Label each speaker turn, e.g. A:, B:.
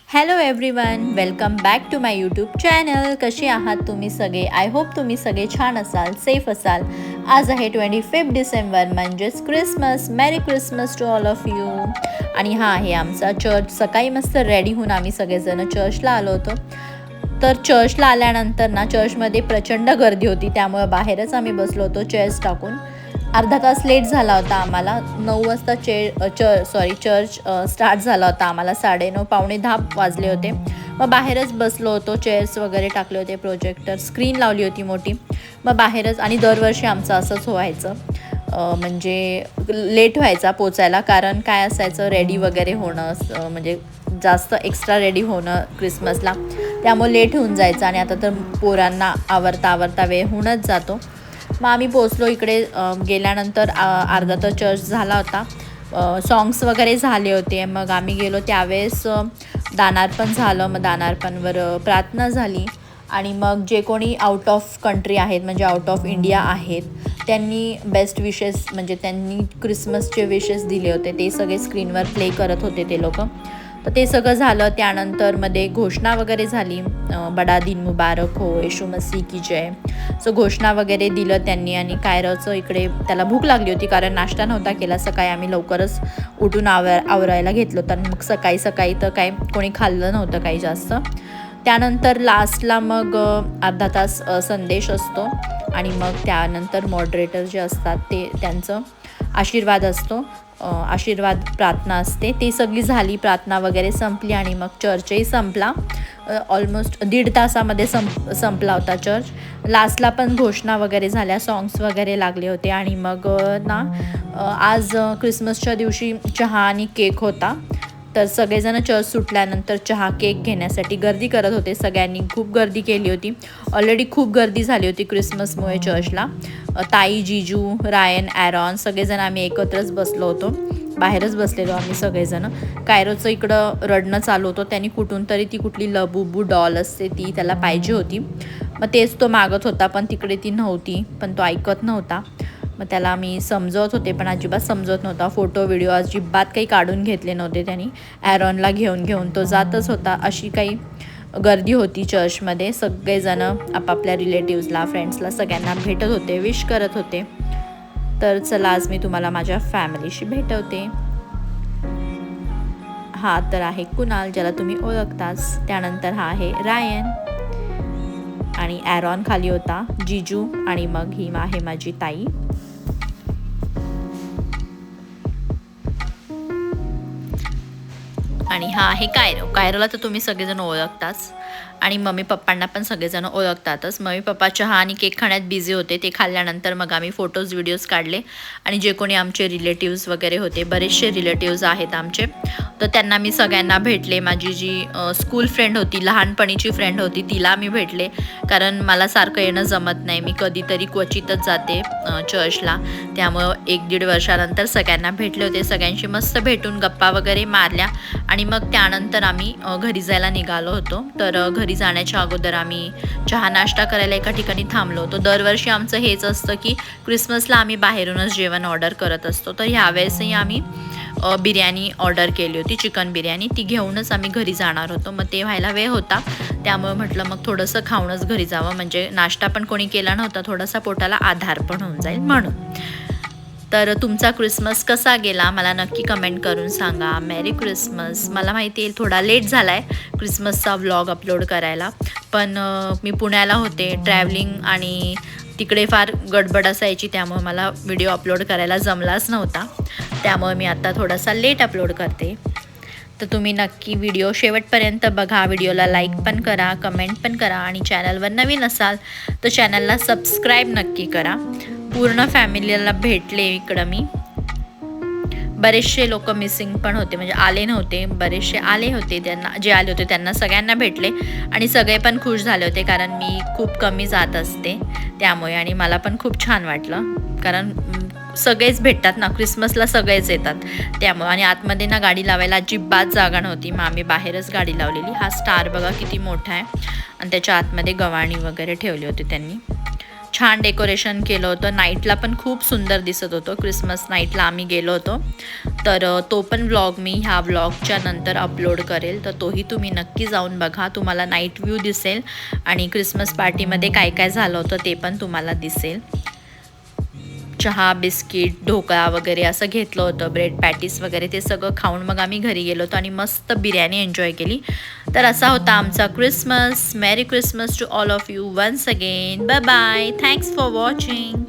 A: Hello everyone, welcome back to my YouTube channel. कसे आहात तुम्ही सगळे? आय होप तुम्ही सगळे छान असाल, सेफ असाल. आज आहे 25 डिसेंबर, म्हणजेच Christmas. Merry Christmas to all of you. आणि हा आहे आमचा चर्च. सकाळी मस्त रेडी होऊन आम्ही सगळेजण चर्चला आलो होतो. तर चर्चला आल्यानंतर ना चर्चमध्ये प्रचंड गर्दी होती, त्यामुळे बाहेरच आम्ही बसलो होतो चेअर्स टाकून. अर्धा तास लेट झाला होता आम्हाला. 9 वाजता चर्च स्टार्ट झाला होता. आम्हाला 9:30 पावणे 10 वाजले होते. मग बाहेरच बसलो होतो, चेअर्स वगैरे टाकले होते, प्रोजेक्टर स्क्रीन लावली होती मोठी. मग बाहेरच. आणि दरवर्षी आमचं असंच व्हायचं, म्हणजे लेट व्हायचा पोचायला. कारण काय असायचं, रेडी वगैरे होणं, म्हणजे जास्त एक्स्ट्रा रेडी होणं क्रिसमसला, त्यामुळे लेट होऊन जायचं. आणि आता तर पोरांना आवरता वेळ होऊनच जातो. मग आम्ही पोचलो इकडे. गेल्यानंतर अर्धा तर चर्च झाला होता, सॉंग्स वगैरे झाले होते. मग आम्ही गेलो त्यावेळेस दानार्पण झालं. मग दानार्पणवर प्रार्थना झाली. आणि मग जे कोणी आउट ऑफ कंट्री आहेत, म्हणजे आउट ऑफ इंडिया आहेत, त्यांनी बेस्ट विशेस, म्हणजे त्यांनी क्रिसमसचे विशेस दिले होते, ते सगळे स्क्रीनवर प्ले करत होते ते लोक. तर ते सगळं झालं. त्यानंतर मध्ये घोषणा वगैरे झाली, बडा दिन मुबारक हो, येशू मसीह की जय. सो घोषणा वगैरे दिलं त्यांनी. आणि कायरचं इकडे त्याला भूक लागली होती, कारण नाश्ता नव्हता केला सकाळी. आम्ही लवकरच उठून आवरायला घेतलो. तर मग सकाळी तर काय कोणी खाल्लं नव्हतं काही जास्त. त्यानंतर लास्टला मग अर्धा तास संदेश असतो. आणि मग त्यानंतर मॉडरेटर जे असतात ते त्यांचं आशीर्वाद असतो, आशीर्वाद प्रार्थना असते. ती सगळी झाली, प्रार्थना वगैरे संपली. आणि मग चर्चही संपला. ऑलमोस्ट 1.5 तासामध्ये संपला होता चर्च. लास्टला पण घोषणा वगैरे झाल्या, सॉंग्स वगैरे लागले होते. आणि मग आज क्रिसमसच्या दिवशी चहा आणि केक होता. तर सगळेजण चर्च सुटल्यानंतर चहा केक घेण्यासाठी गर्दी करत होते. सगळ्यांनी खूप गर्दी केली होती. ऑलरेडी खूप गर्दी झाली होती क्रिसमसमुळे चर्चला. ताई, जिजू, रायन, ॲरॉन सगळेजण आम्ही एकत्रच बसलो होतो. बाहेरच बसलेलो आम्ही सगळेजण. कायरोचं इकडं रडणं चालू होतं. त्यांनी कुठून तरी ती कुठली लबुबू डॉल असते ती त्याला पाहिजे होती. मग तेच तो मागत होता, पण तिकडे ती नव्हती. पण तो ऐकत नव्हता. मग त्याला मी समजवत होते, पण अजिबात समजत नव्हता. फोटो व्हिडिओ अजिबात काही काढून घेतले नव्हते त्यांनी. ॲरॉनला घेऊन तो जातच होता. अशी काही गर्दी होती चर्चमध्ये. सगळेजण आपापल्या रिलेटिव्सला, फ्रेंड्सला सगळ्यांना भेटत होते, विश करत होते. तर चला, आज मी तुम्हाला माझ्या फॅमिलीशी भेटवते. हा तर आहे कुणाल, ज्याला तुम्ही ओळखताच. त्यानंतर हा आहे रायन. आणि ॲरॉन खाली होता, जिजू. आणि मग ही आहे माझी ताई. आणि हा आहे कायरोला तर तुम्ही सगळेजण ओळखताच. आणि मम्मी पप्पांना पण सगळेजण ओळखतातच. मम्मी पप्पा चहा आणि केक खाण्यात बिझी होते. ते खाल्ल्यानंतर मग आम्ही फोटोज व्हिडिओज काढले. आणि जे कोणी आमचे रिलेटिव्स वगैरे होते, बरेचसे रिलेटिव्स आहेत आमचे, तर त्यांना मी सगळ्यांना भेटले. माझी जी स्कूल फ्रेंड होती, लहानपणीची फ्रेंड होती, तिला मी भेटले. कारण मला सारखं येणं जमत नाही, मी कधीतरी क्वचितच जाते चर्चला. त्यामुळं 1-1.5 वर्षानंतर सगळ्यांना भेटले होते. सगळ्यांशी मस्त भेटून गप्पा वगैरे मारल्या. आणि मग त्यानंतर आम्ही घरी जायला निघालो होतो. तर घरी जाण्याच्या अगोदर आम्ही चहा नाश्ता करायला एका ठिकाणी थांबलो होतो. दरवर्षी आमचं हेच असतं की क्रिसमसला आम्ही बाहेरूनच जेवण ऑर्डर करत असतो. तर ह्यावेळेसही आम्ही बिर्याणी ऑर्डर केली होती, चिकन बिर्याणी. ती घेऊनच आम्ही घरी जाणार होतो. मग ते व्हायला वेळ होता, त्यामुळे म्हटलं मग थोडंसं खाऊनच घरी जावं, म्हणजे नाश्ता पण कोणी केला नव्हता, थोडासा पोटाला आधार पण होऊन जाईल म्हणून. तर तुमचा क्रिसमस कसा गेला मला नक्की कमेंट करून सांगा. मेरी क्रिसमस. मला माहिती आहे थोडा लेट झाला आहे क्रिसमसचा व्लॉग अपलोड करायला, पण मी पुण्याला होते, ट्रॅव्हलिंग आणि तिकडे फार गडबड असायची, त्यामुळे मला व्हिडिओ अपलोड करायला जमलाच नव्हता. त्यामुळे मी आता थोडासा लेट अपलोड करते. तर तुम्ही नक्की व्हिडिओ शेवटपर्यंत बघा. व्हिडिओला लाईक पण करा, कमेंट पण करा. आणि चॅनलवर नवीन असाल तर चॅनलला सबस्क्राईब नक्की करा. पूर्ण फॅमिलीला भेटले इकडं मी. बरेचसे लोक मिसिंग पण होते, म्हणजे आले नव्हते, बरेचसे आले होते. त्यांना जे आले होते त्यांना सगळ्यांना भेटले. आणि सगळे पण खुश झाले होते, कारण मी खूप कमी जात असते त्यामुळे. आणि मला पण खूप छान वाटलं, कारण सगळेच भेटतात ना क्रिसमसला, सगळेच येतात त्यामुळे. आणि आतमध्ये ना गाडी लावायला अजिबात जागा नव्हती, मग आम्ही बाहेरच गाडी लावलेली. हा स्टार बघा किती मोठा आहे. आणि त्याच्या आतमध्ये गव्हाणी वगैरे ठेवली होती त्यांनी. छान डेकोरेशन केलं होतं. नाईटला पण खूप सुंदर दिसत होतं. क्रिसमस नाईटला आम्ही गेलो होतो. तर तो पण व्लॉग मी ह्या व्लॉगच्या नंतर अपलोड करेल, तर तोही तुम्ही नक्की जाऊन बघा. तुम्हाला नाईट व्ह्यू दिसेल आणि क्रिसमस पार्टीमध्ये काय काय झालं होतं ते पण तुम्हाला दिसेल. चहा, बिस्किट, ढोकळा वगैरे असं घेतलं होतं, ब्रेड पॅटीस वगैरे ते सगळं खाऊन मग आम्ही घरी गेलो होतो आणि मस्त बिर्याणी एन्जॉय केली. तर असा होता आमचा Christmas. Merry Christmas to all of you once again. Bye bye. Thanks for watching.